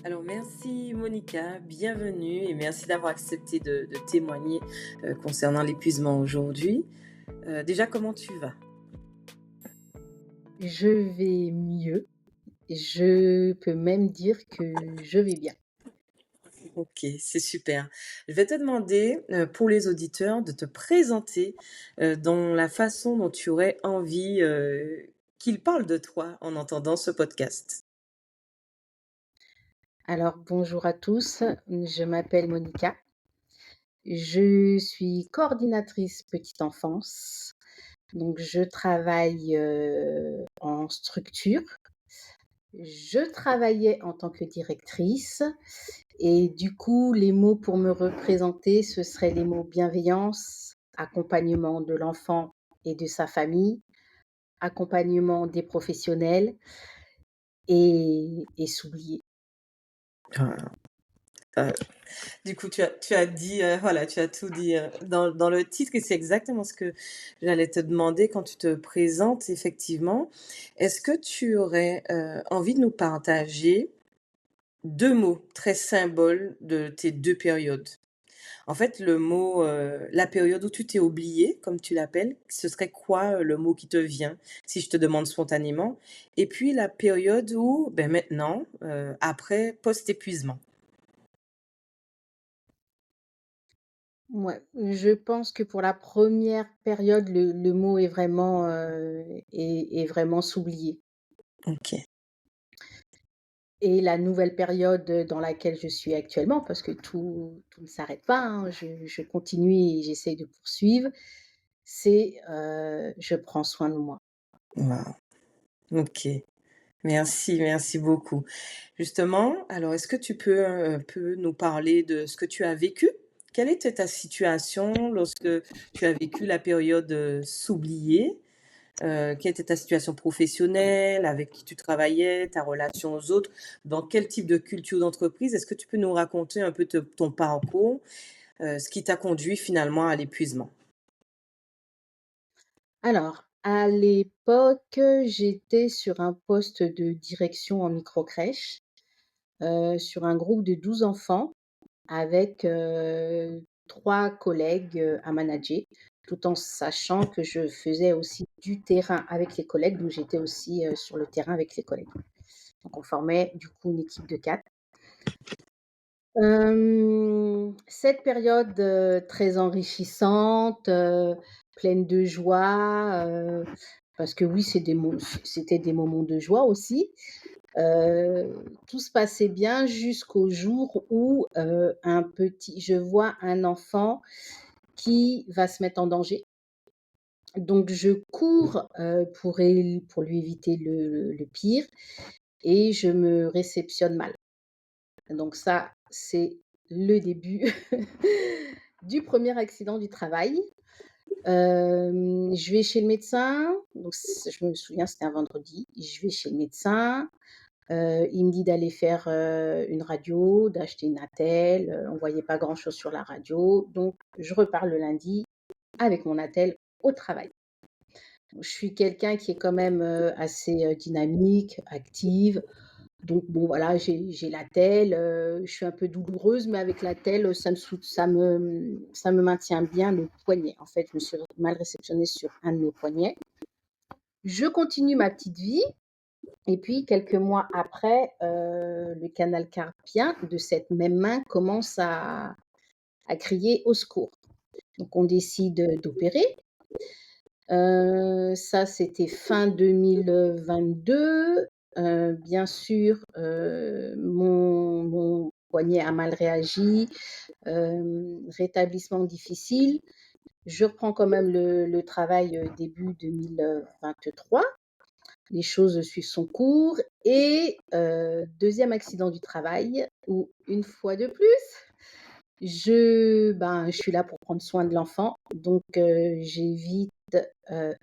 Alors merci Monica, bienvenue et merci d'avoir accepté de témoigner concernant l'épuisement aujourd'hui. Déjà, comment tu vas? Je vais mieux. Je peux même dire que je vais bien. Ok, c'est super. Je vais te demander pour les auditeurs de te présenter dans la façon dont tu aurais envie qu'ils parlent de toi en entendant ce podcast. Alors bonjour à tous, je m'appelle Monica. Je suis coordinatrice petite enfance. Donc je travaille en structure. Je travaillais en tant que directrice et du coup les mots pour me représenter, ce seraient les mots bienveillance, accompagnement de l'enfant et de sa famille, accompagnement des professionnels et s'oublier. Ah, Du coup, tu as dit, voilà, tu as tout dit dans le titre et c'est exactement ce que j'allais te demander quand tu te présentes, effectivement. Est-ce que tu aurais envie de nous partager deux mots très symboles de tes deux périodes? En fait, le mot, la période où tu t'es oublié, comme tu l'appelles, ce serait quoi le mot qui te vient si je te demande spontanément? Et puis la période où, ben maintenant, après, post-épuisement. Ouais, je pense que pour la première période, le mot est vraiment, est vraiment s'oublier Ok. et la nouvelle période, dans laquelle je suis actuellement, parce que tout ne s'arrête pas, hein, je continue et j'essaie de poursuivre, c'est, je prends soin de moi. Wow. Ok. Merci, merci beaucoup. Justement, alors est-ce que tu peux un peu nous parler de ce que tu as vécu? Quelle était ta situation lorsque tu as vécu la période, s'oublier? Quelle était ta situation professionnelle? Avec qui tu travaillais? Ta relation aux autres? Dans quel type de culture d'entreprise? Est-ce que tu peux nous raconter un peu ton parcours, ce qui t'a conduit finalement à l'épuisement? Alors, à l'époque, j'étais sur un poste de direction en microcrèche, sur un groupe de 12 enfants avec, 3 collègues, à manager, tout en sachant que je faisais aussi du terrain avec les collègues, donc j'étais aussi, sur le terrain avec les collègues. Donc on formait du coup une équipe de 4. Cette période, très enrichissante, pleine de joie, parce que oui, c'était des moments de joie aussi. Tout se passait bien jusqu'au jour où, je vois un enfant qui va se mettre en danger. Donc je cours, pour lui éviter le pire et je me réceptionne mal. Donc ça, c'est le début du premier accident du travail. Je vais chez le médecin, donc je me souviens, c'était un vendredi. Je vais chez le médecin, il me dit d'aller faire, une radio, d'acheter une attelle, on voyait pas grand chose sur la radio, donc je repars le lundi avec mon attelle au travail. Je suis quelqu'un qui est quand même, assez, dynamique, active, donc bon voilà, j'ai l'attelle, je suis un peu douloureuse, mais avec l'attelle, ça me maintient bien le poignet. En fait, je me suis mal réceptionnée sur un de mes poignets. Je continue ma petite vie et puis quelques mois après, le canal carpien de cette même main commence à crier au secours. Donc on décide, d'opérer. Ça, c'était fin 2022. Bien sûr, mon poignet a mal réagi, rétablissement difficile. Je reprends quand même le travail, début 2023. Les choses suivent son cours et 2e accident du travail où une fois de plus, je suis là pour prendre soin de l'enfant, donc j'évite,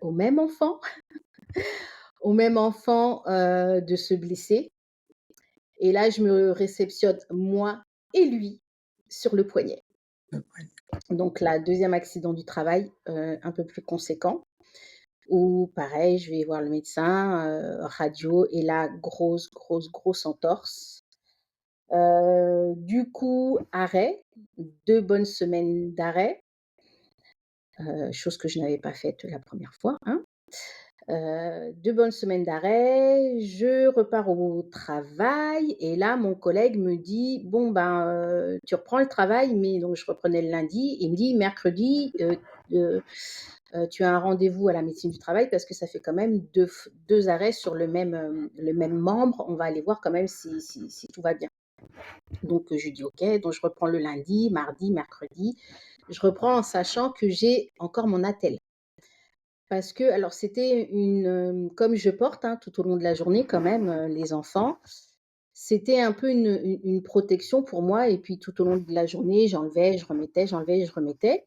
au même enfant de se blesser et là, je me réceptionne moi et lui sur le poignet. Donc là, 2e accident du travail, un peu plus conséquent où pareil, je vais voir le médecin, radio et là, grosse entorse. Du coup, arrêt, 2 bonnes semaines d'arrêt, chose que je n'avais pas faite la première fois, hein. 2 bonnes semaines d'arrêt, je repars au travail et là, mon collègue me dit: «Bon, ben, tu reprends le travail», mais donc je reprenais le lundi. Il me dit: «Mercredi, heu tu as un rendez-vous à la médecine du travail parce que ça fait quand même 2 arrêts sur le même membre. On va aller voir quand même si tout va bien». Donc je lui dis: «OK», donc je reprends le lundi, mardi, mercredi. Je reprends en sachant que j'ai encore mon attelle. Parce que alors c'était comme je porte, hein, tout au long de la journée quand même, les enfants, c'était un peu une protection pour moi et puis tout au long de la journée, j'enlevais, je remettais, j'enlevais, je remettais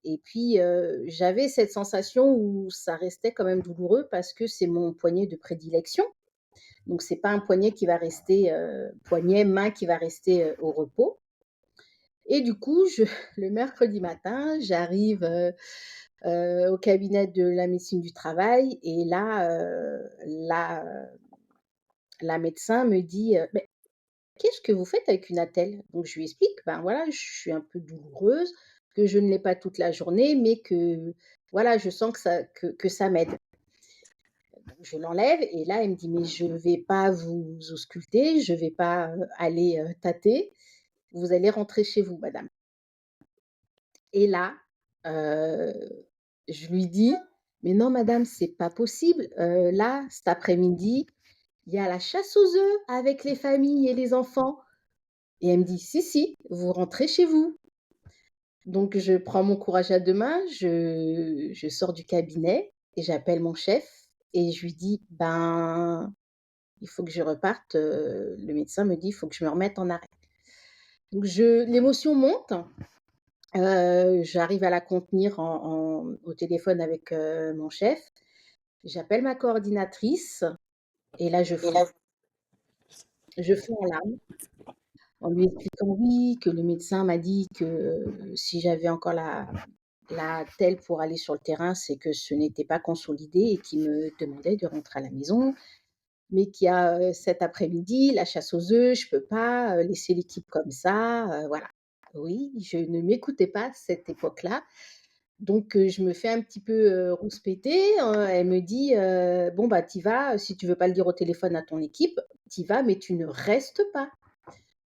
et puis, j'avais cette sensation où ça restait quand même douloureux parce que c'est mon poignet de prédilection. Donc c'est pas un poignet qui va rester, poignet, main qui va rester, au repos et du coup, le mercredi matin, j'arrive, au cabinet de la médecine du travail et là, la médecin me dit, «Mais qu'est-ce que vous faites avec une attelle?» Donc je lui explique, ben voilà, je suis un peu douloureuse, que je ne l'ai pas toute la journée, mais que voilà, je sens que ça m'aide. Donc je l'enlève et là, elle me dit: «Mais je ne vais pas vous ausculter, je ne vais pas, aller, tâter, vous allez rentrer chez vous madame». Et là, heu, je lui dis: «Mais non madame, c'est pas possible, là, cet après-midi, il y a la chasse aux œufs avec les familles et les enfants». Et elle me dit: «Si, si, vous rentrez chez vous». Donc je prends mon courage à 2 mains, je sors du cabinet et j'appelle mon chef et je lui dis: «Ben, il faut que je reparte, le médecin me dit: "Il faut que je me remette en arrêt"». Donc l'émotion monte, j'arrive à la contenir au téléphone avec, mon chef. J'appelle ma coordinatrice et là je fonds en larmes en lui expliquant, oui, que le médecin m'a dit que, si j'avais encore la attelle pour aller sur le terrain, c'est que ce n'était pas consolidé et qu'il me demandait de rentrer à la maison, mais qu'il y a, cet après-midi la chasse aux œufs, je peux pas, laisser l'équipe comme ça, voilà. Oui, je ne m'écoutais pas à cette époque-là, donc je me fais un petit peu, rouspéter, elle me dit, «Bon, bah, tu y vas, si tu veux pas le dire au téléphone à ton équipe, tu y vas, mais tu ne restes pas».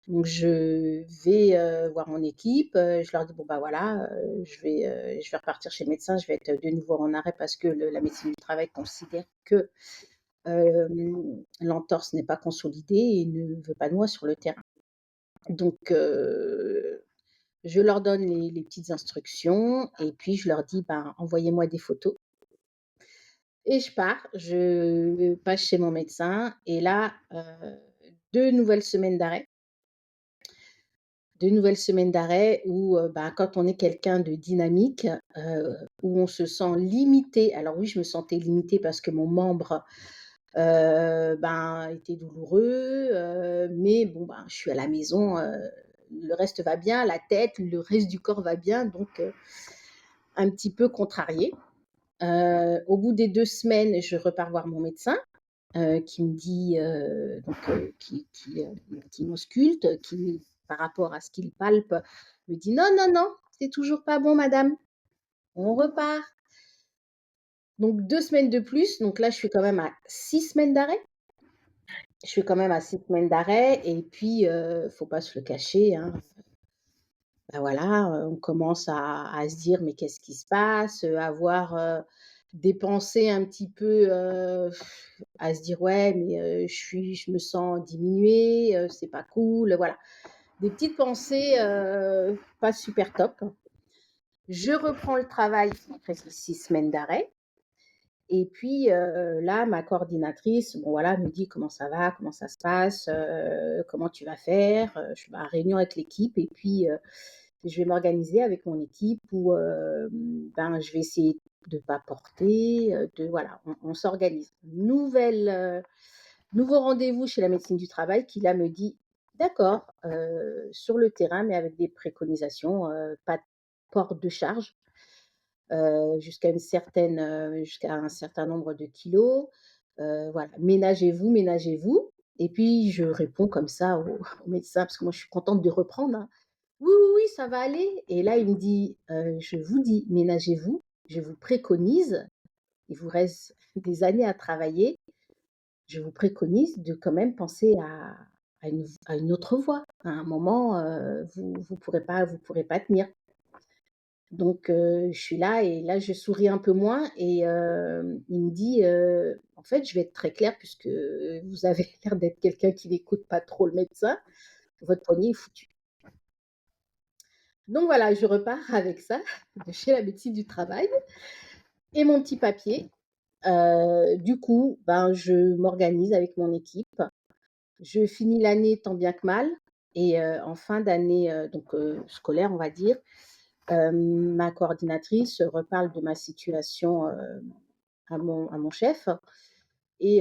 Donc je vais, voir mon équipe, je leur dis: «Bon, bah, voilà, je vais repartir chez le médecin, je vais être de nouveau en arrêt parce que la médecine du travail considère que, l'entorse n'est pas consolidée et ne veut pas de moi sur le terrain». Donc je leur donne les petites instructions et puis je leur dis: «Ben, envoyez-moi des photos» et je pars. Je passe chez mon médecin et là, 2 nouvelles semaines d'arrêt. 2 nouvelles semaines d'arrêt où, bah, quand on est quelqu'un de dynamique, où on se sent limité. Alors oui, je me sentais limitée parce que mon membre, ben, était douloureux, mais bon, ben, je suis à la maison, le reste va bien, la tête, le reste du corps va bien, donc un petit peu contrariée. Au bout des 2 semaines, je repars voir mon médecin, qui me dit, donc qui m'ausculte, qui par rapport à ce qu'il palpe, me dit: «Non, non, non, c'est toujours pas bon madame, on repart». Donc 2 semaines de plus, donc là je suis quand même à 6 semaines d'arrêt. Je suis quand même à 6 semaines d'arrêt et puis, faut pas se le cacher, hein, bah, voilà, on commence à se dire: «Mais qu'est-ce qui se passe?» Avoir, des pensées un petit peu, à se dire: «Ouais, mais je me sens diminuée, c'est pas cool», voilà. Des petites pensées, pas super top. Je reprends le travail après ces 6 semaines d'arrêt et puis, là, ma coordinatrice, bon voilà, me dit: «Comment ça va? Comment ça se passe? Comment tu vas faire?» Je suis, bah, réunion avec l'équipe et puis, je vais m'organiser avec mon équipe où, ben, je vais essayer de pas porter, de voilà, on s'organise. Nouveau rendez-vous chez la médecine du travail qui là me dit: «D'accord, sur le terrain, mais avec des préconisations, pas de port de charge, jusqu'à un certain nombre de kilos, voilà. Ménagez-vous, ménagez-vous». Et puis je réponds comme ça au au médecin, parce que moi je suis contente de reprendre, hein: «Oui, oui, oui, ça va aller», et là il me dit: Je vous dis, ménagez-vous, je vous préconise, il vous reste des années à travailler, je vous préconise de quand même penser à une autre voie. À un moment, vous pourrez pas tenir». Donc je suis là, et là je souris un peu moins, et il me dit: «En fait, je vais être très clair, puisque vous avez l'air d'être quelqu'un qui n'écoute pas trop le médecin, votre poignet est foutu». Donc voilà, je repars avec ça de chez la médecine du travail et mon petit papier. Du coup, ben, je m'organise avec mon équipe. Je finis l'année tant bien que mal, et en fin d'année, donc scolaire, on va dire, ma coordinatrice reparle de ma situation, à mon chef, et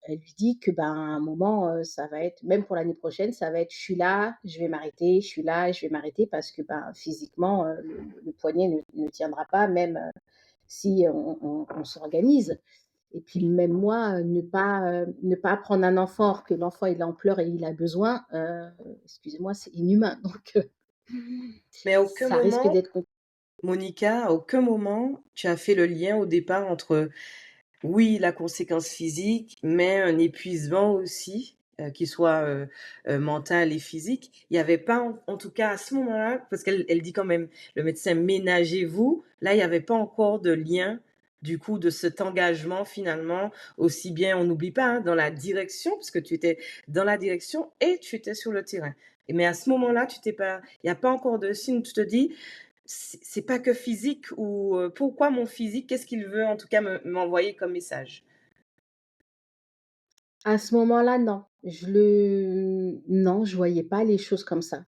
elle lui dit que, ben, à un moment, ça va être, même pour l'année prochaine, ça va être: «Je suis là, je vais m'arrêter, je suis là, je vais m'arrêter», parce que, ben, physiquement, le poignet ne tiendra pas, même, si on s'organise. Et puis même moi, ne pas prendre un enfant, alors que l'enfant il est en pleurs et il a besoin, excusez-moi, c'est inhumain. Donc Mais à aucun ça risque moment, d'être Monica, à aucun moment, tu as fait le lien au départ entre, oui, la conséquence physique, mais un épuisement aussi, qui soit, mental et physique. Il y avait pas, en tout cas à ce moment-là, parce qu'elle dit quand même, le médecin: «Ménagez-vous». Là, il y avait pas encore de lien, du coup, de cet engagement finalement, aussi bien, on n'oublie pas, hein, dans la direction, parce que tu étais dans la direction et tu étais sur le terrain. Mais à ce moment-là, tu t'es pas, il y a pas encore de signe où tu te dis: C'est pas que physique, ou pourquoi mon physique? Qu'est-ce qu'il veut en tout cas m'envoyer comme message? À ce moment-là, non, je voyais pas les choses comme ça.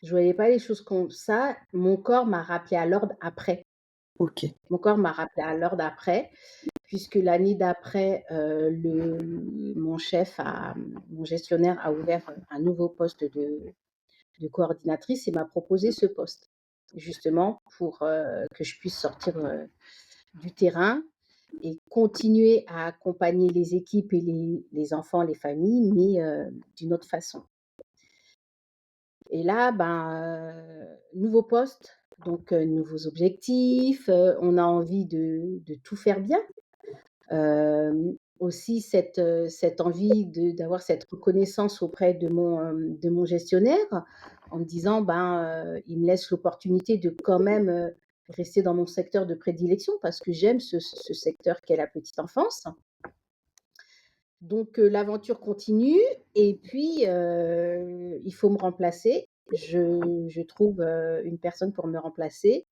Je voyais pas les choses comme ça. Mon corps m'a rappelé à l'ordre après. OK. Mon corps m'a rappelé à l'ordre après, puisque l'année d'après, mon gestionnaire a ouvert un nouveau poste de coordinatrice, et m'a proposé ce poste, justement pour, que je puisse sortir, du terrain et continuer à accompagner les équipes et les enfants, les familles, mais d'une autre façon. Et là, ben, nouveau poste, donc nouveaux objectifs, on a envie de tout faire bien. Aussi cette envie d'avoir cette reconnaissance auprès de mon gestionnaire, en me disant: «Ben, il me laisse l'opportunité de quand même, rester dans mon secteur de prédilection, parce que j'aime ce secteur qu'est la petite enfance». Donc l'aventure continue, et puis, il faut me remplacer. Je trouve, une personne pour me remplacer,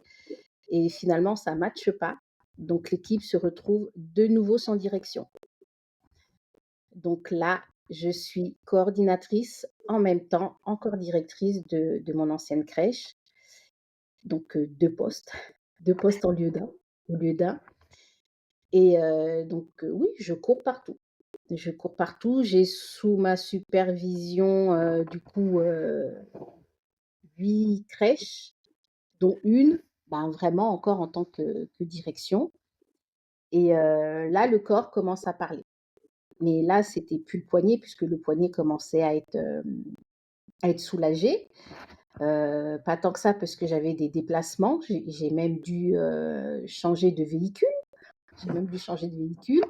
et finalement ça ne matche pas. Donc l'équipe se retrouve de nouveau sans direction. Donc là, je suis coordinatrice, en même temps encore directrice de mon ancienne crèche. Donc 2 postes, 2 postes au lieu d'un. Et donc oui, je cours partout. Je cours partout. J'ai sous ma supervision, du coup, 8 crèches, dont une, ben, vraiment encore en tant que direction. Et là, le corps commence à parler. Mais là, c'était plus le poignet, puisque le poignet commençait à être soulagé. Pas tant que ça, parce que j'avais des déplacements. J'ai même dû changer de véhicule. J'ai même dû changer de véhicule.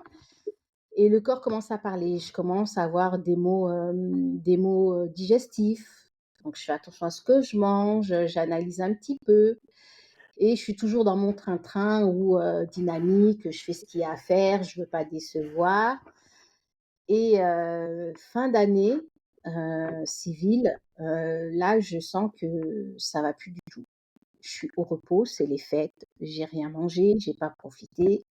Et le corps commence à parler. Je commence à avoir des mots digestifs. Donc je fais attention à ce que je mange, j'analyse un petit peu, et je suis toujours dans mon train-train où, dynamique, je fais ce qu'il y a à faire, je veux pas décevoir. Et fin d'année, civile, là, je sens que ça va plus du tout. Je suis au repos, c'est les fêtes, j'ai rien mangé, j'ai pas profité.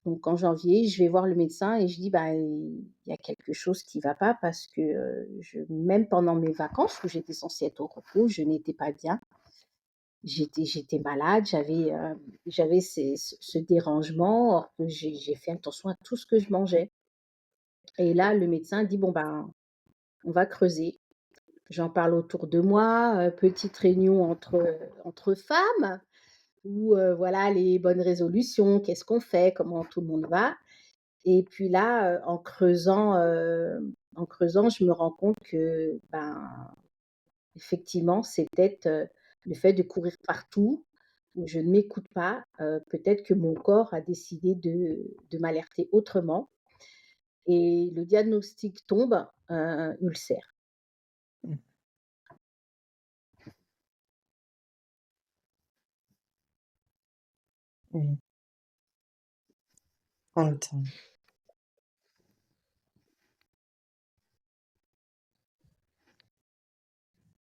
Donc en janvier, je vais voir le médecin et je dis: «Bah, il y a quelque chose qui va pas, parce que, même pendant mes vacances où j'étais censée être au repos, je n'étais pas bien. J'étais malade, j'avais ce dérangement, alors que j'ai fait attention à tout ce que je mangeais». Et là, le médecin dit: «Bon, ben, on va creuser». J'en parle autour de moi, petite réunion entre femmes, où, voilà, les bonnes résolutions, qu'est-ce qu'on fait, comment tout le monde va. Et puis là, en creusant, je me rends compte que, ben, effectivement, c'est peut-être, le fait de courir partout, où je ne m'écoute pas, peut-être que mon corps a décidé de m'alerter autrement et le diagnostic tombe, ulcère. Mmh. Oui, prends le temps.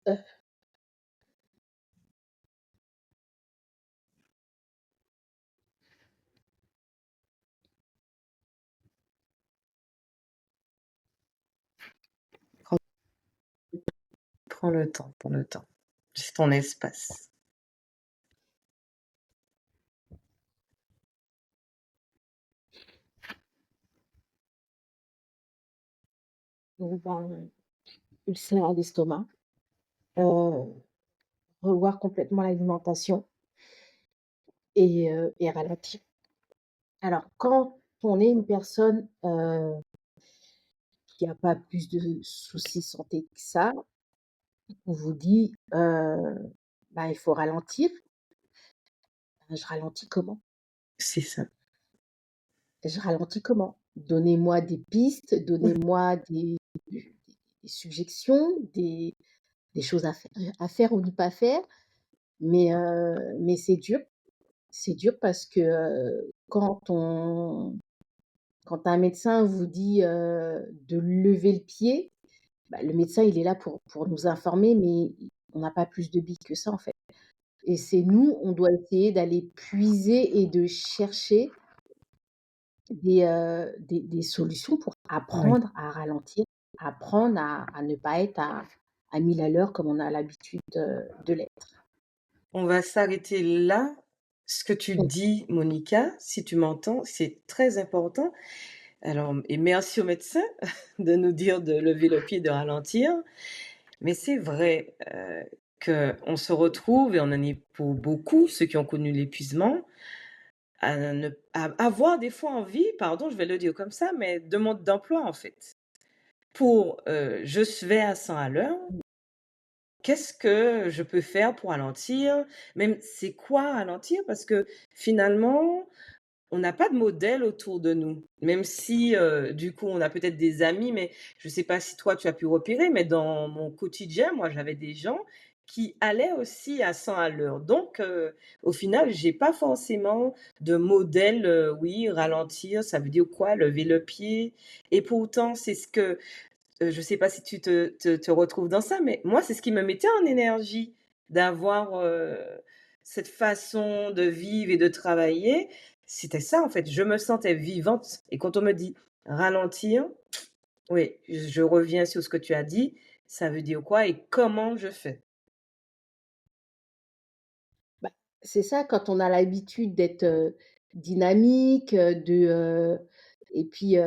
Heu, Prends prends le temps, prends le temps. C'est ton espace. donc ben, ulcère à l'estomac, heu, revoir complètement l'alimentation et ralentir. Alors quand on est une personne, qui a pas plus de soucis santé que ça, on vous dit, bah, il faut ralentir. Je ralentis comment? C'est ça. Je ralentis comment? Donnez-moi des pistes, donnez-moi des suggestions, des choses à faire ou ne pas faire, mais c'est dur. C'est dur parce que, quand un médecin vous dit, de lever le pied, bah, le médecin, il est là pour nous informer, mais on n'a pas plus de billes que ça, en fait. Et c'est nous, on doit essayer d'aller puiser et de chercher des solutions pour Oui. apprendre à ralentir, apprendre à ne pas être à 1000 à l'heure comme on a l'habitude, de l'être. On va s'arrêter là. Ce que tu Mmh. dis, Monica, si tu m'entends, c'est très important. Alors et merci au médecin de nous dire de lever le pied, de ralentir. Mais c'est vrai, qu'on se retrouve et on en est pour beaucoup, ceux qui ont connu l'épuisement, à avoir des fois envie, pardon, je vais le dire comme ça, mais de mode d'emploi, en fait. Pour, je vais à 100 à l'heure, qu'est-ce que je peux faire pour ralentir? Même c'est quoi ralentir? Parce que finalement, on n'a pas de modèle autour de nous. Même si, du coup, on a peut-être des amis, mais je ne sais pas si toi tu as pu repérer, mais dans mon quotidien, moi, j'avais des gens qui allaient aussi à 100 à l'heure. Donc, au final, j'ai pas forcément de modèle, oui, ralentir, ça veut dire quoi? Lever le pied et pourtant, c'est ce que je ne sais pas si tu te retrouves dans ça, mais moi, c'est ce qui me mettait en énergie d'avoir, cette façon de vivre et de travailler. C'était ça, en fait, je me sentais vivante et quand on me dit: «Ralentir», oui, je reviens sur ce que tu as dit, ça veut dire quoi et comment je fais? Bah, c'est ça quand on a l'habitude d'être, dynamique, et puis,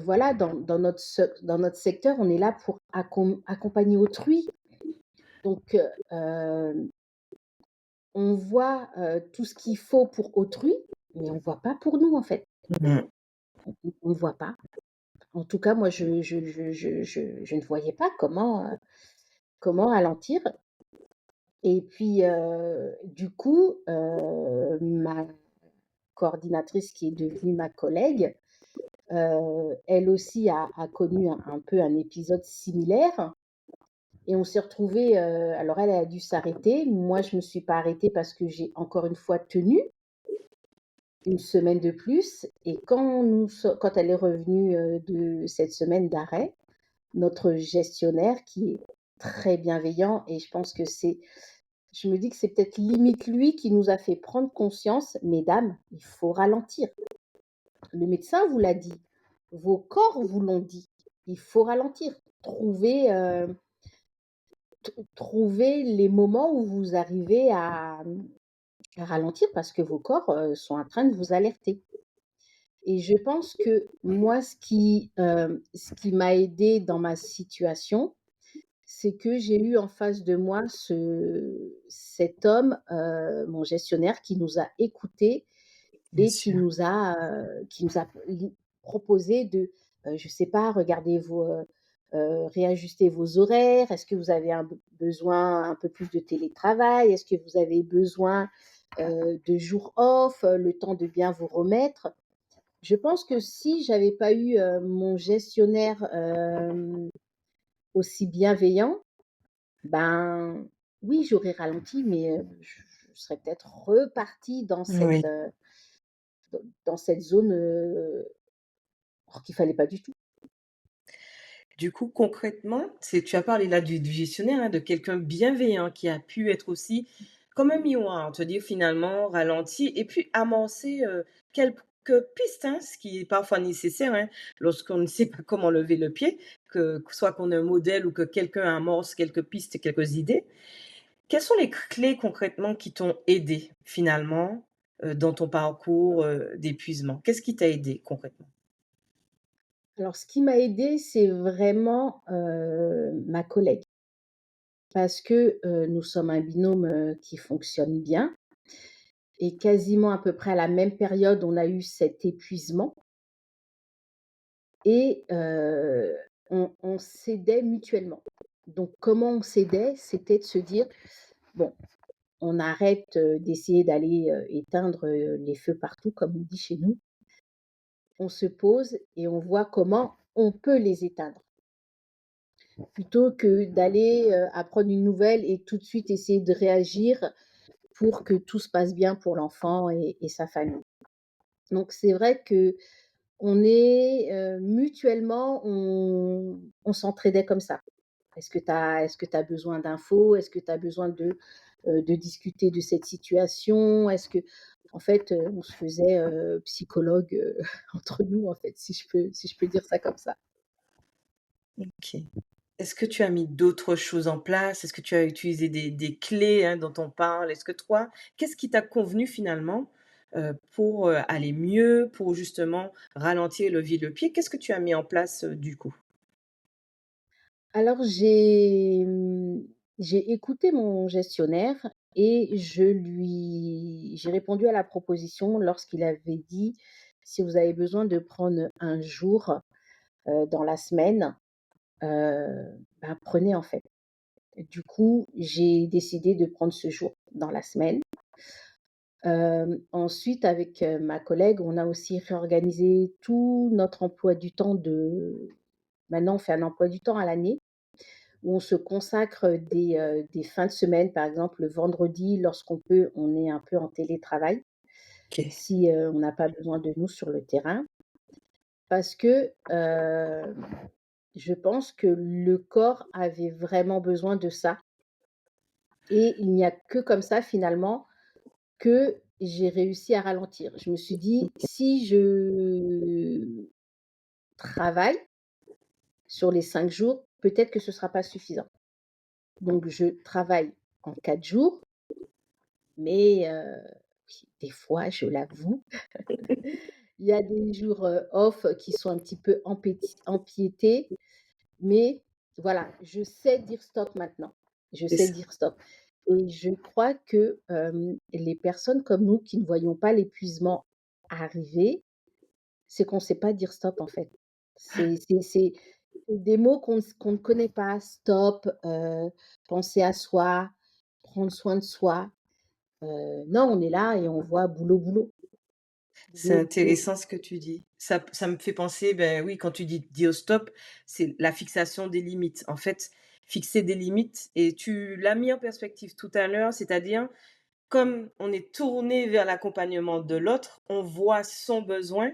voilà, dans notre secteur, on est là pour accompagner autrui. Donc, on voit, tout ce qu'il faut pour autrui, mais on voit pas pour nous, en fait. Mmh. On ne voit pas. En tout cas, moi, je ne voyais pas comment ralentir et puis, du coup, ma coordinatrice qui est devenue ma collègue, elle aussi a connu un peu un épisode similaire et on s'est retrouvés, alors elle a dû s'arrêter. Moi, je me suis pas arrêtée parce que j'ai encore une fois tenu une semaine de plus et quand elle est revenue, de cette semaine d'arrêt, notre gestionnaire qui est très bienveillant et je me dis que c'est peut-être limite lui qui nous a fait prendre conscience: «Mesdames, il faut ralentir. Le médecin vous l'a dit, vos corps vous l'ont dit, il faut ralentir. Trouvez les moments où vous arrivez à ralentir parce que vos corps, sont en train de vous alerter». Et je pense que moi, ce qui m'a aidée dans ma situation, c'est que j'ai eu en face de moi cet homme, mon gestionnaire qui nous a écoutés Bien et sûr. qui nous a li proposer de, je sais pas, regarder réajuster vos horaires. Est-ce que vous avez besoin un peu plus de télétravail? Est-ce que vous avez besoin, de jours off, le temps de bien vous remettre? Je pense que si j'avais pas eu, mon gestionnaire, aussi bienveillant, ben, oui, j'aurais ralenti, mais, je serais peut-être repartie Oui. dans cette zone, alors qu'il fallait pas du tout. Du coup, concrètement, tu as parlé là du gestionnaire, hein, de quelqu'un bienveillant qui a pu être aussi comme un miroir, te dire finalement ralenti et puis amorcer, quelques pistes, hein, ce qui est parfois nécessaire, hein, lorsqu'on ne sait pas comment lever le pied, que soit qu'on ait un modèle ou que quelqu'un amorce quelques pistes et quelques idées. Quelles sont les clés concrètement qui t'ont aidé finalement, dans ton parcours, d'épuisement? Qu'est-ce qui t'a aidé concrètement? Alors ce qui m'a aidée, c'est vraiment, ma collègue parce que, nous sommes un binôme, qui fonctionne bien et quasiment à peu près à la même période, on a eu cet épuisement et on s'aidait mutuellement. Donc comment on s'aidait? C'était de se dire: «Bon, on arrête, d'essayer d'aller, éteindre, les feux partout», comme on dit chez nous. On se pose et on voit comment on peut les éteindre. Plutôt que d'aller, apprendre une nouvelle et tout de suite essayer de réagir pour que tout se passe bien pour l'enfant et sa famille. Donc c'est vrai qu'on est, mutuellement, on s'entraidait comme ça. Est-ce que tu as besoin d'infos? Est-ce que tu as besoin de discuter de cette situation? En fait, on se faisait, psychologue, entre nous, en fait, si je peux dire ça comme ça. OK. Est-ce que tu as mis d'autres choses en place? Est-ce que tu as utilisé des clés, hein, dont on parle? Est-ce que toi, qu'est-ce qui t'a convenu finalement, pour, aller mieux, pour justement ralentir et lever le pied? Qu'est-ce que tu as mis en place, du coup? Alors j'ai écouté mon gestionnaire et j'ai répondu à la proposition lorsqu'il avait dit: «Si vous avez besoin de prendre un jour, dans la semaine, ben, prenez en fait». Du coup, j'ai décidé de prendre ce jour dans la semaine. Ensuite avec, ma collègue, on a aussi réorganisé tout notre emploi du temps maintenant on fait un emploi du temps à l'année où on se consacre des fins de semaine. Par exemple, le vendredi, lorsqu'on peut, on est un peu en télétravail, OK. si, on n'a pas besoin de nous sur le terrain. Parce que, je pense que le corps avait vraiment besoin de ça et il n'y a que comme ça finalement que j'ai réussi à ralentir. Je me suis dit: «Si je travaille sur les 5 jours, peut-être que ce ne sera pas suffisant». Donc je travaille en 4 jours, mais oui, des fois, je l'avoue, il y a des jours, off qui sont un petit peu empiétés, mais voilà, je sais dire stop maintenant. Je C'est sais ça. dire stop et je crois que, les personnes comme nous qui ne voyons pas l'épuisement arriver, c'est qu'on ne sait pas dire stop, en fait. C'est des mots qu'on ne connaît pas, stop, penser à soi, prendre soin de soi. Non, on est là et on voit boulot, boulot, C'est boulot, boulot. intéressant ce que tu dis. Ça me fait penser, ben, oui, quand tu dis dire stop, c'est la fixation des limites. En fait, fixer des limites et tu l'as mis en perspective tout à l'heure, c'est-à-dire comme on est tourné vers l'accompagnement de l'autre, on voit son besoin.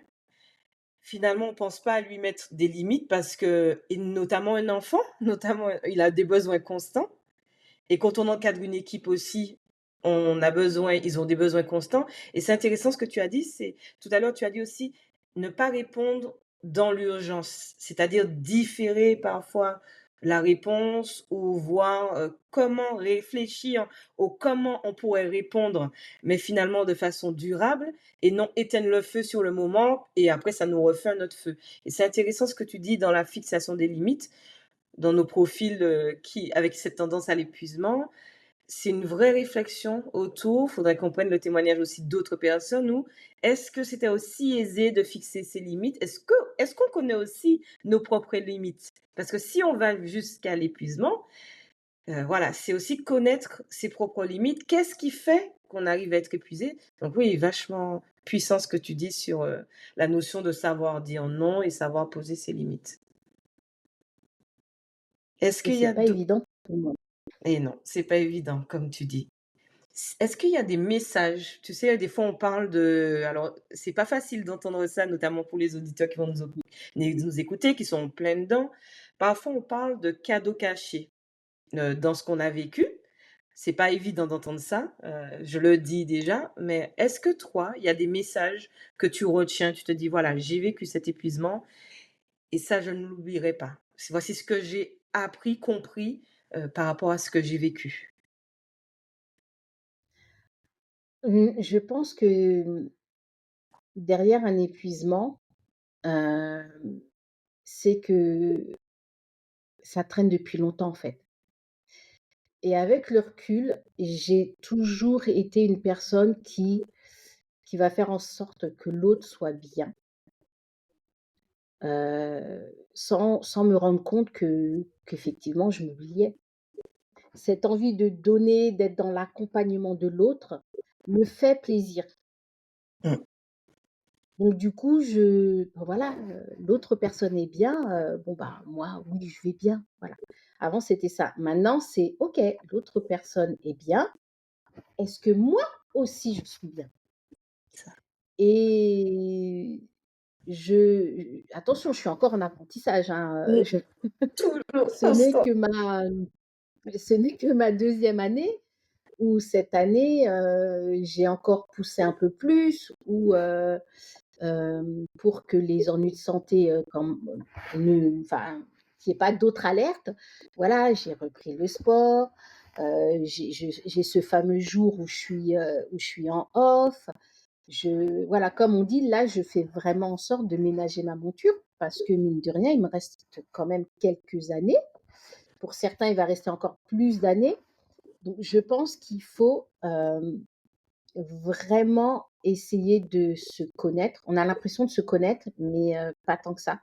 Finalement, on pense pas à lui mettre des limites parce que et notamment un enfant, notamment, il a des besoins constants et quand on encadre une équipe aussi, on a besoin ils ont des besoins constants et c'est intéressant ce que tu as dit, c'est tout à l'heure, tu as dit aussi ne pas répondre dans l'urgence, c'est-à-dire différer parfois la réponse ou voir, comment réfléchir au comment on pourrait répondre, mais finalement de façon durable et non éteindre le feu sur le moment et après ça nous refait un autre feu et c'est intéressant ce que tu dis dans la fixation des limites, dans nos profils, qui avec cette tendance à l'épuisement, c'est une vraie réflexion autour, faudrait qu'on prenne le témoignage aussi d'autres personnes ou est-ce que c'était aussi aisé de fixer ses limites? Est-ce qu'on connaît aussi nos propres limites? Parce que si on va jusqu'à l'épuisement, voilà, c'est aussi connaître ses propres limites. Qu'est-ce qui fait qu'on arrive à être épuisé? Donc oui, vachement puissant ce que tu dis sur, la notion de savoir dire non et savoir poser ses limites. Est-ce et qu'il y c'est a pas d'au évident pour tout le monde. et non, c'est pas évident comme tu dis. Est-ce qu'il y a des messages? Tu sais, des fois, on parle de alors, c'est pas facile d'entendre ça, notamment pour les auditeurs qui vont nous écouter, qui sont en plein dedans. Parfois, on parle de cadeaux cachés, dans ce qu'on a vécu. C'est pas évident d'entendre ça, je le dis déjà, mais est-ce que toi, il y a des messages que tu retiens? Tu te dis: «Voilà, j'ai vécu cet épuisement et ça, je ne l'oublierai pas. Voici ce que j'ai appris, compris, par rapport à ce que j'ai vécu». Je pense que, derrière un épuisement, hem, c'est que ça traîne depuis longtemps, en fait. Et avec le recul, j'ai toujours été une personne qui va faire en sorte que l'autre soit bien, sans me rendre compte qu'effectivement je m'oubliais. Cette envie de donner, d'être dans l'accompagnement de l'autre me fait plaisir. Mmh. Donc du coup, voilà, l'autre personne est bien, bon bah, moi oui, je vais bien, voilà. Avant c'était ça. Maintenant c'est: «OK, l'autre personne est bien, est-ce que moi aussi je suis bien?» Ça. Et attention, je suis encore en apprentissage, hein, Mmh. Toujours ce n'est constant. que ma ce n'est que ma deuxième année où cette année, j'ai encore poussé un peu plus, pour que les ennuis de santé, qu'il y ait pas d'autres alertes. Voilà, j'ai repris le sport, j'ai ce fameux jour où je suis en off. Voilà, comme on dit, là, je fais vraiment en sorte de ménager ma monture parce que mine de rien, il me reste quand même quelques années. Pour certains, il va rester encore plus d'années. Donc je pense qu'il faut, vraiment essayer de se connaître. On a l'impression de se connaître, mais pas tant que ça.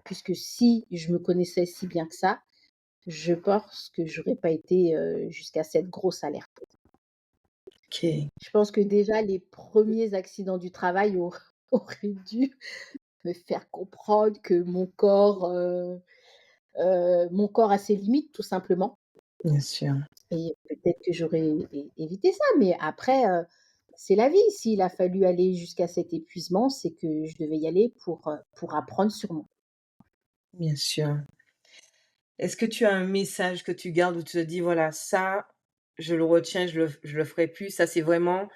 Puisque si je me connaissais si bien que ça, je pense que j'aurais pas été, jusqu'à cette grosse alerte. OK. Je pense que déjà les premiers accidents du travail auraient dû me faire comprendre que mon corps a ses limites tout simplement Bien sûr. et peut-être que j'aurais évité ça, mais après, c'est la vie. S'il a fallu aller jusqu'à cet épuisement, c'est que je devais y aller pour apprendre sur moi. Bien sûr. Est-ce que tu as un message que tu gardes où tu te dis: «Voilà, ça, je le retiens, je le ferai plus. Ça, c'est vraiment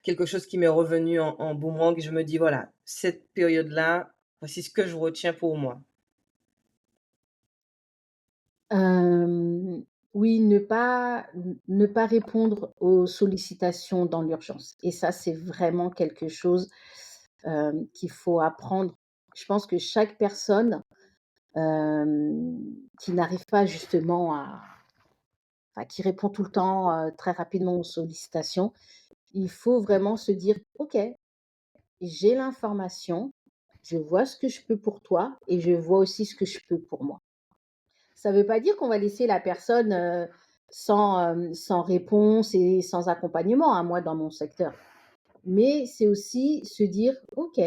quelque chose qui m'est revenu en boomerang» et je me dis: «Voilà, cette période-là, voici ce que je retiens pour moi». Oui, ne pas répondre aux sollicitations dans l'urgence et ça, c'est vraiment quelque chose, qu'il faut apprendre. Je pense que chaque personne, qui n'arrive pas justement qui répond tout le temps, très rapidement aux sollicitations, il faut vraiment se dire: «OK, j'ai l'information, je vois ce que je peux pour toi et je vois aussi ce que je peux pour moi». Ça ne veut pas dire qu'on va laisser la personne, sans réponse et sans accompagnement, hein, moi dans mon secteur. Mais c'est aussi se dire: «OK,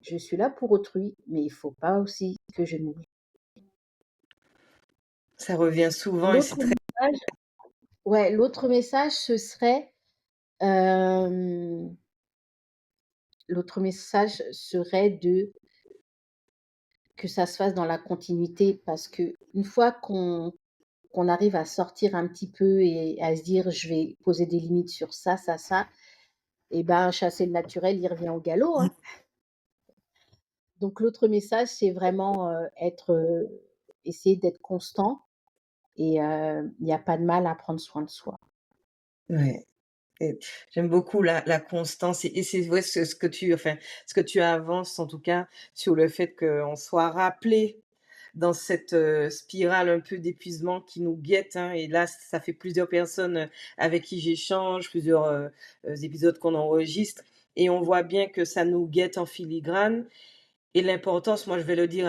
je suis là pour autrui, mais il faut pas aussi que je m'oublie». Ça revient souvent et c'est L'autre très message l'autre message ce serait, hem, l'autre message serait de que ça se fasse dans la continuité parce qu'une fois qu'on arrive à sortir un petit peu et à se dire: «Je vais poser des limites sur ça, ça, ça», et ben, chasser le naturel, il revient au galop, mmh, hein. Donc l'autre message, c'est vraiment, essayer d'être constant et il y a pas de mal à prendre soin de soi. ouais et j'aime beaucoup la constance et c'est vrai ce que tu enfin, ce que tu avances en tout cas sur le fait qu'on soit rappelé dans cette, spirale un peu d'épuisement qui nous guette, hein, et là, ça fait plusieurs personnes, avec qui j'échange, plusieurs, épisodes qu'on enregistre et on voit bien que ça nous guette en filigrane et l'importance, moi je vais le dire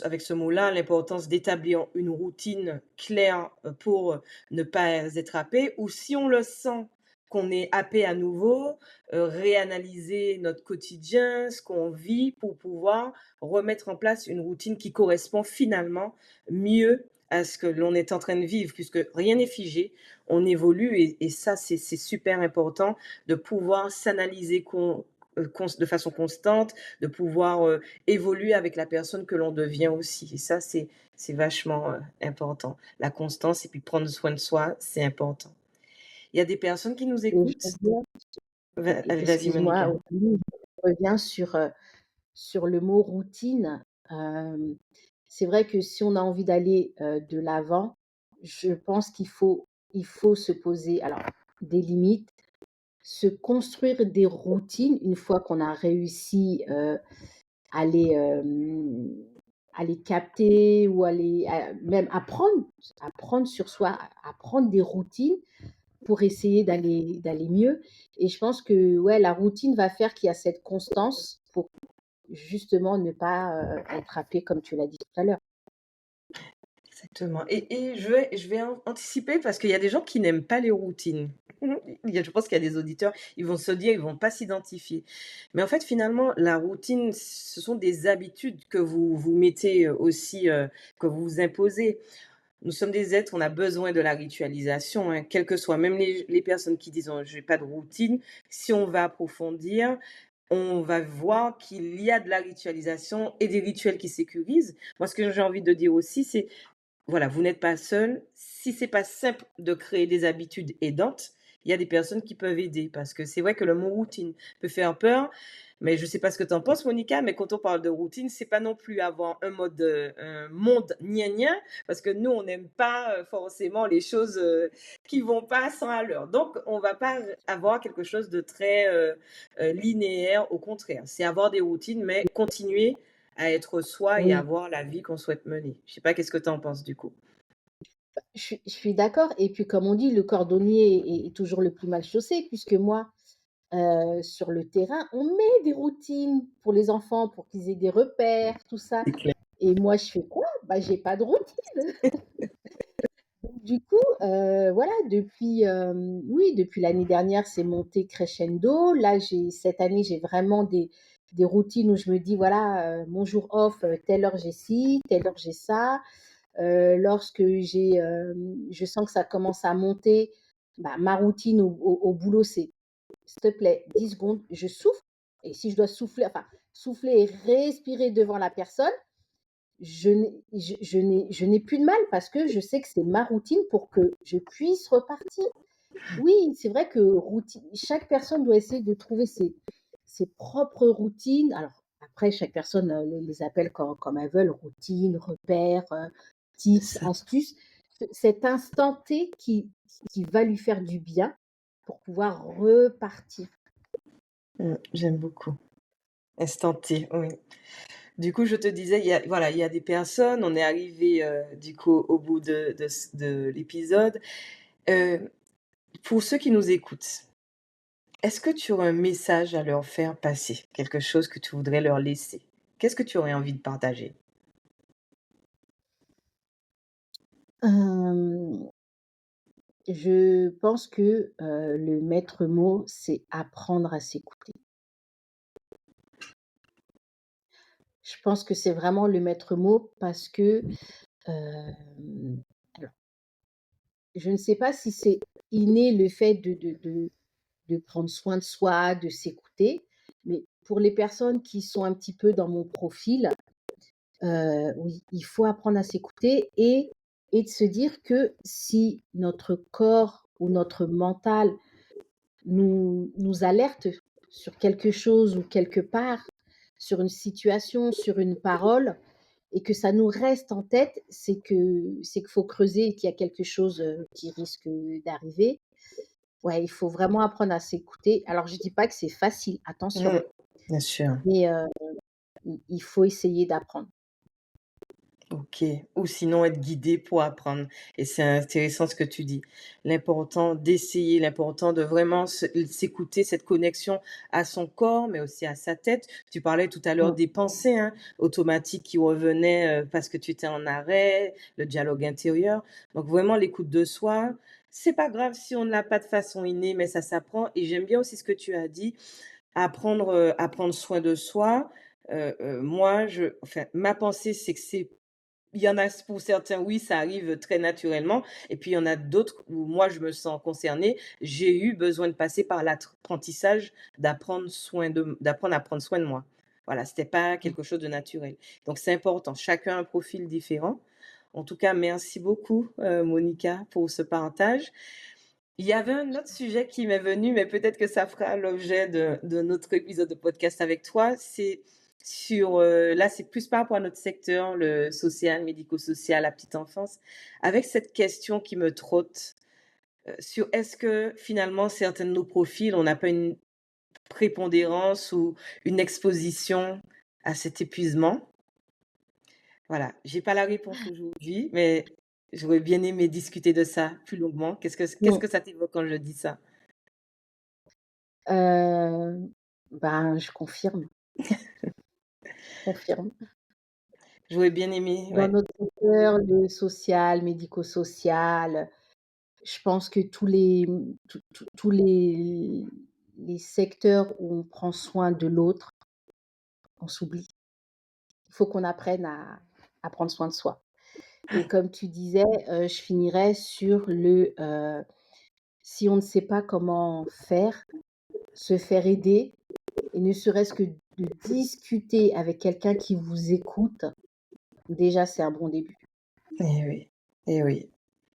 avec ce mot-là, l'importance d'établir une routine claire, pour, ne pas être happé ou si on le sent qu'on est happé à nouveau, réanalyser notre quotidien, ce qu'on vit pour pouvoir remettre en place une routine qui correspond finalement mieux à ce que l'on est en train de vivre puisque rien n'est figé, on évolue et ça c'est super important de pouvoir s'analyser de façon constante, de pouvoir, évoluer avec la personne que l'on devient aussi et ça c'est vachement, important. La constance et puis prendre soin de soi, c'est important. Il y a des personnes qui nous Et je écoutent. reviens Vas-y excuse-moi, Monica. oui, je reviens sur le mot routine. C'est vrai que si on a envie d'aller, de l'avant, je pense qu'il faut se poser alors des limites, se construire des routines une fois qu'on a réussi, à les, à les capter ou à même apprendre sur soi, apprendre des routines pour essayer d'aller mieux et je pense que, ouais, la routine va faire qu'il y a cette constance pour justement ne pas, être happé comme tu l'as dit tout à l'heure. Exactement et je vais anticiper parce qu'il y a des gens qui n'aiment pas les routines. Je pense qu'il y a des auditeurs, ils vont se dire, ils vont pas s'identifier. Mais en fait, finalement, la routine, ce sont des habitudes que vous vous mettez, aussi, que vous vous imposez. Nous sommes des êtres, on a besoin de la ritualisation, hein, quelles que soient même les personnes qui disent: «Oh, j'ai pas de routine», si on va approfondir, on va voir qu'il y a de la ritualisation et des rituels qui sécurisent. Moi, ce que j'ai envie de dire aussi, c'est voilà, vous n'êtes pas seul. Si c'est pas simple de créer des habitudes aidantes, il y a des personnes qui peuvent aider parce que c'est vrai que le mot routine peut faire peur, mais je sais pas ce que tu en penses Monica, mais quand on parle de routine, c'est pas non plus avoir un monde gnagnan parce que nous on n'aime pas, forcément les choses, qui vont pas à 100 à l'heure. Donc on va pas avoir quelque chose de très, linéaire, au contraire. C'est avoir des routines, mais continuer à être soi et à Oui, avoir la vie qu'on souhaite mener. Je sais pas qu'est-ce que tu en penses du coup? je suis d'accord et puis comme on dit, le cordonnier est toujours le plus mal chaussé puisque moi, sur le terrain, on met des routines pour les enfants, pour qu'ils aient des repères, tout ça C'est clair. et moi je fais quoi? Bah, j'ai pas de routine. Du coup, voilà, oui, depuis l'année dernière, c'est monté crescendo. Là, cette année, j'ai vraiment des routines où je me dis: «Voilà, mon jour off, telle heure j'ai ci, telle heure j'ai ça». Lorsque je sens que ça commence à monter, bah, ma routine au boulot, c'est: «S'il te plaît, 10 secondes, je souffle» et si je dois souffler et respirer devant la personne, je n'ai plus de mal parce que je sais que c'est ma routine pour que je puisse repartir. Oui, c'est vrai que chaque personne doit essayer de trouver ses propres routines. Alors après, chaque personne les appelle comme elles veulent, routine, repères, C'est tips, ça. astuces. Cet instant T qui va lui faire du bien pour pouvoir repartir. J'aime beaucoup. Instant T, oui. Du coup, je te disais, il y a des personnes, on est arrivé du coup au bout de l'épisode. Heu, pour ceux qui nous écoutent, est-ce que tu aurais un message à leur faire passer? Quelque chose que tu voudrais leur laisser? Qu'est-ce que tu aurais envie de partager? Hem, je pense que, le maître mot, c'est apprendre à s'écouter. Je pense que c'est vraiment le maître mot parce que, alors je ne sais pas si c'est inné le fait de prendre soin de soi, de s'écouter, mais pour les personnes qui sont un petit peu dans mon profil, oui, il faut apprendre à s'écouter et de se dire que si notre corps ou notre mental nous alerte sur quelque chose ou quelque part, sur une situation, sur une parole et que ça nous reste en tête, c'est qu'il faut creuser et qu'il y a quelque chose, qui risque, d'arriver. Ouais, il faut vraiment apprendre à s'écouter. Alors je dis pas que c'est facile, attention, Mmh, bien sûr. mais il faut essayer d'apprendre. OK, ou sinon être guidé pour apprendre et c'est intéressant ce que tu dis. L'important d'essayer, l'important de vraiment s'écouter, cette connexion à son corps, mais aussi à sa tête. Tu parlais tout à l'heure Mmh, des pensées, hein, automatiques qui revenaient, parce que tu étais en arrêt, le dialogue intérieur. Donc vraiment l'écoute de soi, c'est pas grave si on ne l'a pas de façon innée, mais ça s'apprend et j'aime bien aussi ce que tu as dit, à prendre soin de soi. Moi, enfin, ma pensée, c'est que c'est il y en a pour certains, oui, ça arrive très naturellement et puis il y en a d'autres où moi je me sens concernée. J'ai eu besoin de passer par l'apprentissage d'apprendre à prendre soin de moi. Voilà, c'était pas mmh. quelque chose de naturel. Donc c'est important, chacun a un profil différent. En tout cas, merci beaucoup, Monica, pour ce partage. Il y avait un autre sujet qui m'est venu, mais peut-être que ça fera l'objet de notre épisode de podcast avec toi. C'est sur, là, c'est plus par rapport à notre secteur, le social, médico-social, la petite enfance, avec cette question qui me trotte, sur est-ce que finalement certains de nos profils, on n'a pas une prépondérance ou une exposition à cet épuisement? Voilà, j'ai pas la réponse aujourd'hui, mais j'aurais bien aimé discuter de ça plus longuement. Qu'est-ce que ça t'évoque quand je dis ça? Ben, je confirme. J'aurais bien aimé, Dans ouais. notre secteur, le social, médico-social, je pense que tous les secteurs où on prend soin de l'autre, on s'oublie. Il faut qu'on apprenne à prendre soin de soi et comme tu disais, je finirais sur si on ne sait pas comment faire, se faire aider et ne serait-ce que de discuter avec quelqu'un qui vous écoute, déjà c'est un bon début. Eh oui, eh oui.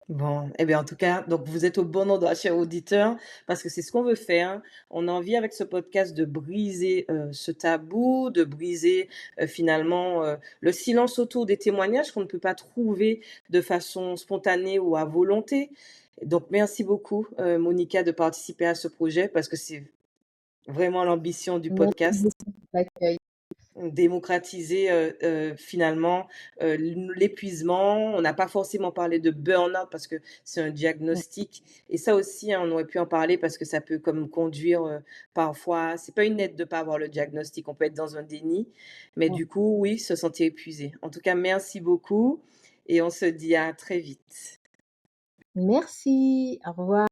Bon, eh bien, en tout cas, donc vous êtes au bon endroit, chers auditeurs, parce que c'est ce qu'on veut faire. On a envie avec ce podcast de briser, ce tabou, de briser, finalement, le silence autour des témoignages qu'on ne peut pas trouver de façon spontanée ou à volonté. Donc merci beaucoup, Monica, de participer à ce projet parce que c'est vraiment l'ambition du Merci podcast. beaucoup pour l'accueil. Démocratiser, finalement, l'épuisement. On n'a pas forcément parlé de burn-out parce que c'est un Mmh, diagnostic et ça aussi, hein, on aurait pu en parler parce que ça peut comme conduire, parfois c'est pas une aide de pas avoir le diagnostic, on peut être dans un déni, mais mmh. du coup, oui, se sentir épuisé. En tout cas, merci beaucoup et on se dit à très vite. Merci, au revoir.